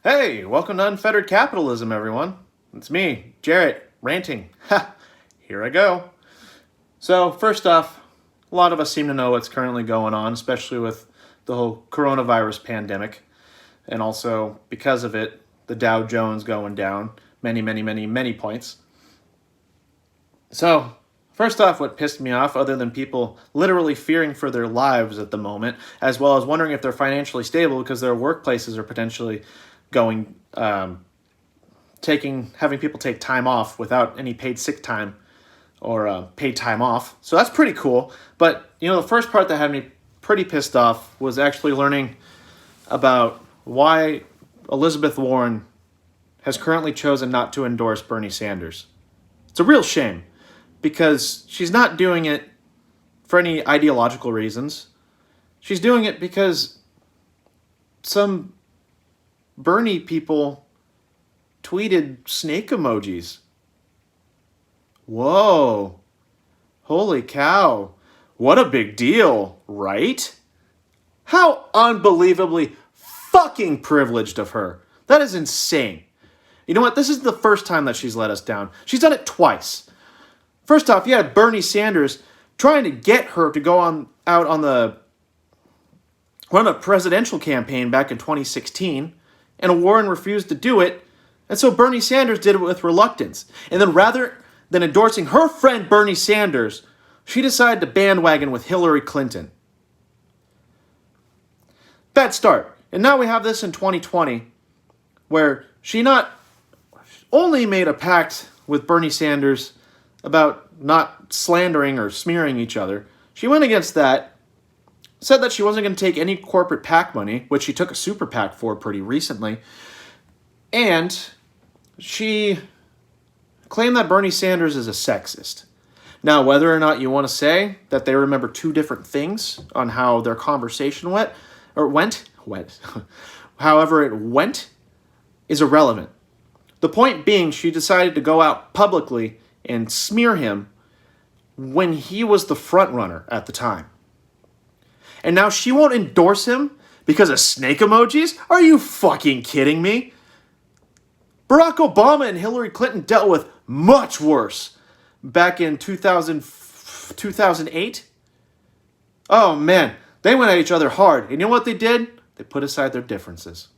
Hey, welcome to Unfettered Capitalism, everyone. It's me, Jarrett, ranting. Ha! Here I go. So, first off, a lot of us seem to know what's currently going on, especially with the whole coronavirus pandemic. And also, because of it, the Dow Jones going down many points. So, first off, what pissed me off, other than people literally fearing for their lives at the moment, as well as wondering if they're financially stable because their workplaces are potentially having people take time off without any paid sick time or paid time off. So that's pretty cool. But, the first part that had me pretty pissed off was actually learning about why Elizabeth Warren has currently chosen not to endorse Bernie Sanders. It's a real shame because she's not doing it for any ideological reasons. She's doing it because some Bernie people tweeted snake emojis. Whoa. Holy cow. What a big deal, right? How unbelievably fucking privileged of her. That is insane. You know what? This is the first time that she's let us down. She's done it twice. First off, you had Bernie Sanders trying to get her to go out on run a presidential campaign back in 2016. And Warren refused to do it, and so Bernie Sanders did it with reluctance. And then rather than endorsing her friend Bernie Sanders, she decided to bandwagon with Hillary Clinton. Bad start. And now we have this in 2020, where she not only made a pact with Bernie Sanders about not slandering or smearing each other, she went against that, said that she wasn't going to take any corporate PAC money, which she took a super PAC for pretty recently, and she claimed that Bernie Sanders is a sexist. Now, whether or not you want to say that they remember two different things on how their conversation went, however it went, is irrelevant. The point being, she decided to go out publicly and smear him when he was the front runner at the time. And now she won't endorse him because of snake emojis? Are you fucking kidding me? Barack Obama and Hillary Clinton dealt with much worse back in 2008. Oh man, they went at each other hard. And you know what they did? They put aside their differences.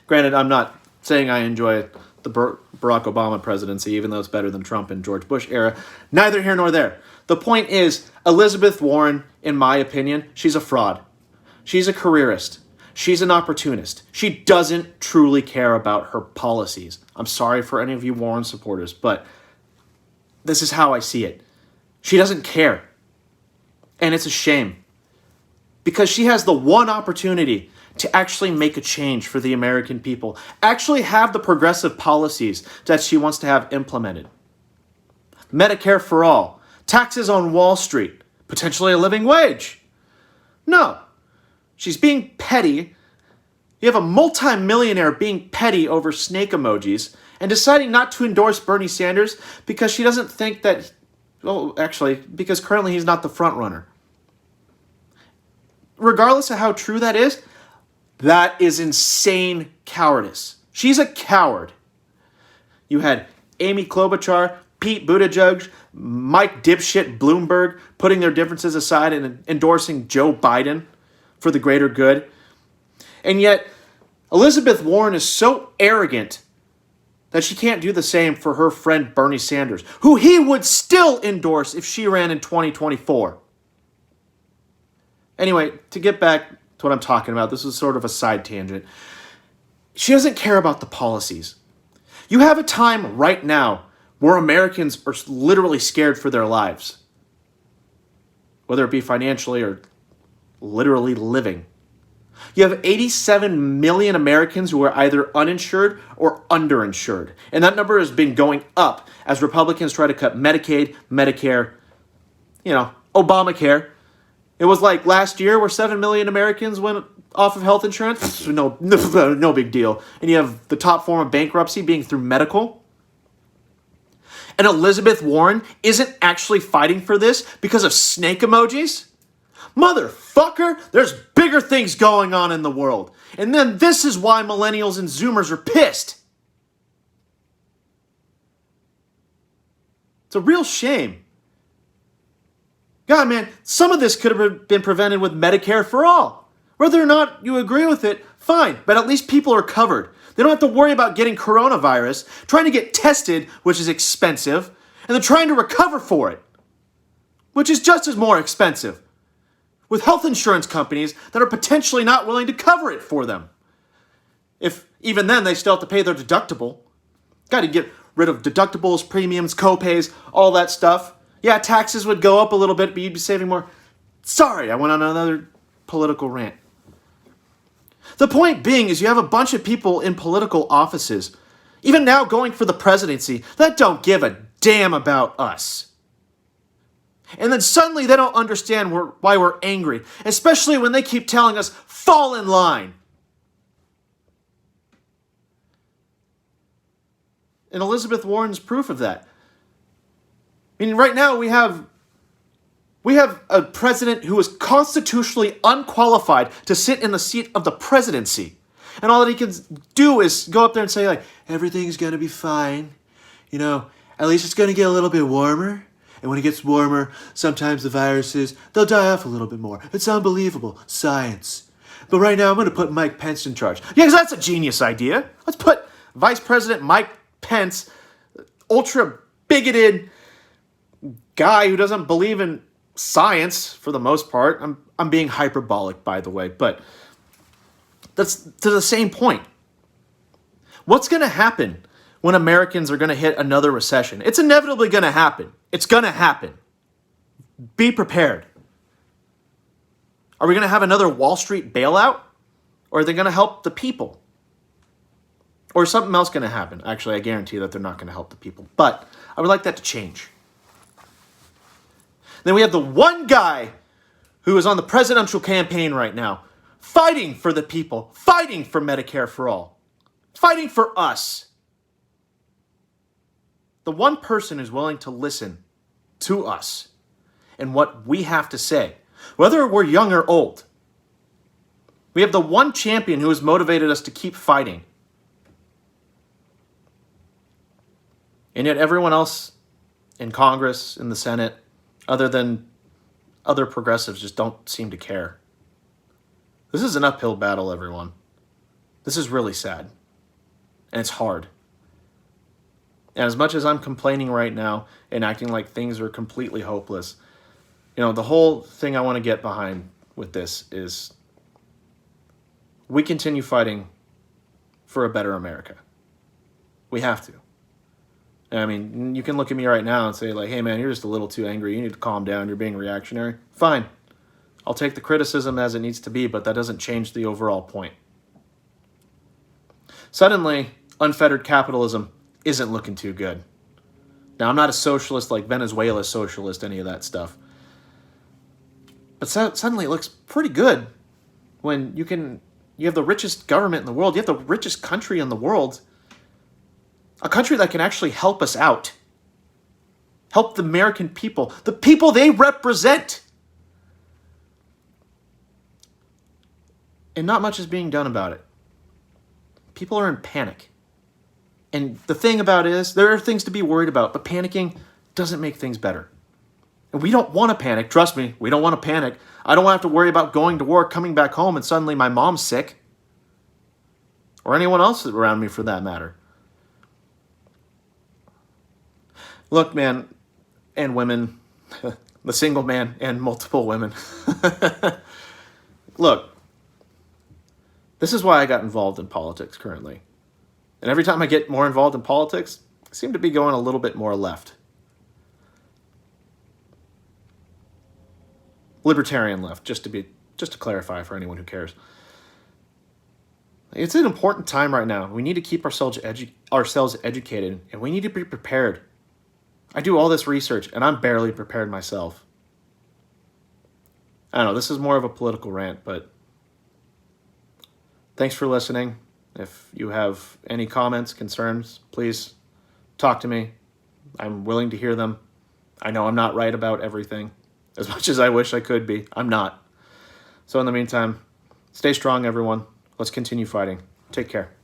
Granted, I'm not saying I enjoy the Barack Obama presidency, even though it's better than Trump and George Bush era. Neither here nor there. The point is, Elizabeth Warren, in my opinion, she's a fraud. She's a careerist. She's an opportunist. She doesn't truly care about her policies. I'm sorry for any of you Warren supporters, but this is how I see it. She doesn't care. And it's a shame. Because she has the one opportunity to actually make a change for the American people. Actually have the progressive policies that she wants to have implemented. Medicare for all. Taxes on Wall Street. Potentially a living wage. No. She's being petty. You have a multi-millionaire being petty over snake emojis and deciding not to endorse Bernie Sanders because she doesn't think that, because currently he's not the front runner. Regardless of how true that is insane cowardice. She's a coward. You had Amy Klobuchar, Pete Buttigieg, Mike Dipshit Bloomberg putting their differences aside and endorsing Joe Biden for the greater good. And yet, Elizabeth Warren is so arrogant that she can't do the same for her friend Bernie Sanders, who he would still endorse if she ran in 2024. Anyway, to get back to what I'm talking about, this is sort of a side tangent. She doesn't care about the policies. You have a time right now where Americans are literally scared for their lives, whether it be financially or literally living. You have 87 million Americans who are either uninsured or underinsured. And that number has been going up as Republicans try to cut Medicaid, Medicare, Obamacare. It was like last year where 7 million Americans went off of health insurance. No big deal. And you have the top form of bankruptcy being through medical. And Elizabeth Warren isn't actually fighting for this because of snake emojis? Motherfucker, there's bigger things going on in the world. And then this is why millennials and Zoomers are pissed. It's a real shame. God, man, some of this could have been prevented with Medicare for all. Whether or not you agree with it, fine, but at least people are covered. They don't have to worry about getting coronavirus, trying to get tested, which is expensive, and then trying to recover for it, which is just as more expensive, with health insurance companies that are potentially not willing to cover it for them. If even then they still have to pay their deductible. Got to get rid of deductibles, premiums, co-pays, all that stuff. Yeah, taxes would go up a little bit, but you'd be saving more. Sorry, I went on another political rant. The point being is you have a bunch of people in political offices, even now going for the presidency, that don't give a damn about us. And then suddenly they don't understand why we're angry, especially when they keep telling us, fall in line. And Elizabeth Warren's proof of that. I mean, right now we have a president who is constitutionally unqualified to sit in the seat of the presidency. And all that he can do is go up there and say, like, everything's going to be fine. You know, at least it's going to get a little bit warmer. And when it gets warmer, sometimes the viruses, they'll die off a little bit more. It's unbelievable. Science. But right now I'm going to put Mike Pence in charge. Yeah, because that's a genius idea. Let's put Vice President Mike Pence, ultra bigoted guy who doesn't believe in science for the most part. I'm being hyperbolic, by the way, but that's to the same point. What's going to happen when Americans are going to hit another recession? It's inevitably going to happen. It's going to happen. Be prepared. Are we going to have another Wall Street bailout? Or are they going to help the people? Or is something else going to happen? Actually, I guarantee that they're not going to help the people. But I would like that to change. Then we have the one guy who is on the presidential campaign right now, fighting for the people, fighting for Medicare for all, fighting for us. The one person who's willing to listen to us and what we have to say, whether we're young or old. We have the one champion who has motivated us to keep fighting. And yet everyone else in Congress, in the Senate, other than other progressives, just don't seem to care. This is an uphill battle, everyone. This is really sad. And it's hard. And as much as I'm complaining right now and acting like things are completely hopeless, you know, the whole thing I want to get behind with this is we continue fighting for a better America. We have to. I mean, you can look at me right now and say, like, hey, man, you're just a little too angry. You need to calm down. You're being reactionary. Fine. I'll take the criticism as it needs to be, but that doesn't change the overall point. Suddenly, unfettered capitalism isn't looking too good. Now, I'm not a socialist like Venezuela's socialist, any of that stuff. But suddenly it looks pretty good when you have the richest government in the world. You have the richest country in the world. A country that can actually help us out. Help the American people. The people they represent. And not much is being done about it. People are in panic. And the thing about it is, there are things to be worried about, but panicking doesn't make things better. And we don't want to panic. Trust me, we don't want to panic. I don't want to have to worry about going to work, coming back home, and suddenly my mom's sick. Or anyone else around me for that matter. Look, man, and women, the single man and multiple women. Look, this is why I got involved in politics currently. And every time I get more involved in politics, I seem to be going a little bit more left. Libertarian left, just to clarify for anyone who cares. It's an important time right now. We need to keep ourselves educated, and we need to be prepared. I do all this research, and I'm barely prepared myself. I don't know, this is more of a political rant, but thanks for listening. If you have any comments, concerns, please talk to me. I'm willing to hear them. I know I'm not right about everything. As much as I wish I could be, I'm not. So in the meantime, stay strong, everyone. Let's continue fighting. Take care.